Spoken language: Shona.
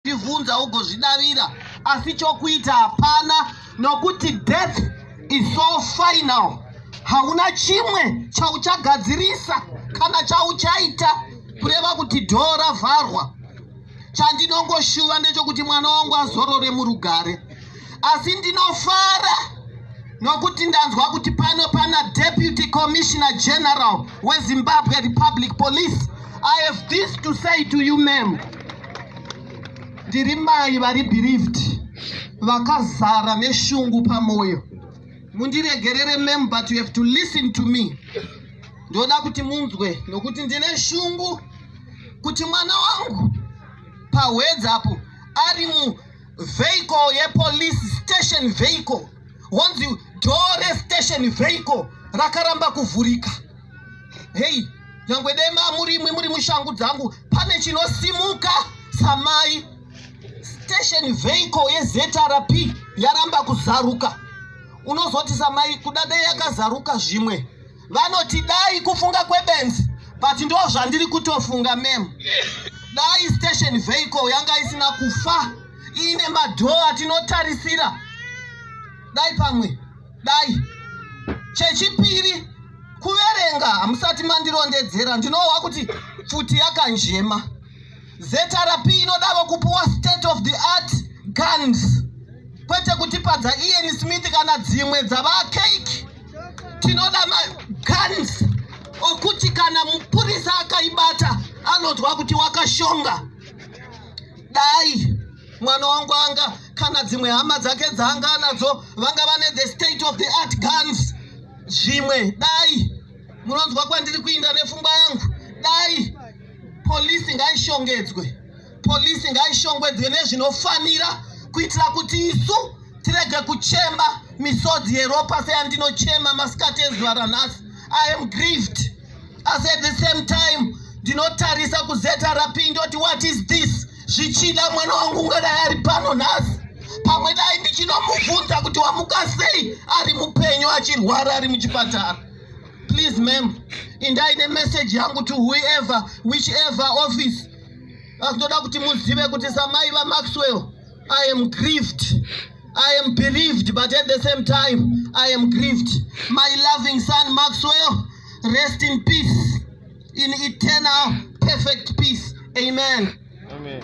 Divunza ugozvidavira asi chokuita hapana nokuti death is so final. Hauna chimwe chauchagadzirisa kana chauchaita kureva kuti dhora vharwa. Chandinongoshuva ndechokuti mwana wangu azorore murugare. Asi ndinofara nokuti ndanzwa kuti pano pana Deputy Commissioner General weZimbabwe Republic Police. I have this to say to you, ma'am. Ndiri mai vari bereaved, vakazara neshungu pamoyo. Mundiregerere, ma'am, but you have to listen to me. Ndoda kuti munzwe nokuti ndine shungu kuti mwana wangu pawedza apo ari mu vehicle ye police station vehicle, wanzi dore station vehicle rakaramba kuvhurika. Hey, nyangwe dema muri mushangu dzangu pane chinosimuka samai. Station vehicle ye ZRP yaramba kuzaruka. Unozoti samai kudadai yakazaruka zvimwe. Vanoti dai kufunga kwebenzi, but ndo zvandiri kutofunga, ma'am. Dai station vehicle yanga isina kufa, ine madhoo atinotarisira. Dai pamwe, dai. Chechipiri, kuverenga hamusati mandirondedzera, ndinowa kuti pfuti yakanjema. ZRP inodavo kupuwa state of the art guns. Kwete kutipadza Ian Smith kana dzimwe dzavakeke. Tinoda guns okuti kana mupurisa akaibata anozwa kuti wakashonga. Dai mwana wangu anga kana dzimwe hama dzake dzanga nadzo vanga vane the state of the art guns zvimwe. Dai munonzwa kwandiri kuinda nepfungwa yangu. Dai polisi ngaishongedzwe, polisi ngaishongedzwe nezvinofanira kuitira kuti isu tirege kuchema misodzi yeropa seyandinochema masikati ezuva ranhasi. I am grieved. As at the same time ndinotarisa kuZRP ndoti what is this? Zvichida mwana wangu ngadai ari pano nhasi. Pamwe dai ndichinomubvunza kuti wamuka sei ari mupenyu achirwara ari muchipatara. Please, ma'am, indai message yangu to whoever, whichever office. Asinoda kuti muzive kuti samai va Maxwell, I am grieved. I am bereaved, but at the same time, I am grieved. My loving son Maxwell, rest in peace, in eternal, perfect peace. Amen. Amen.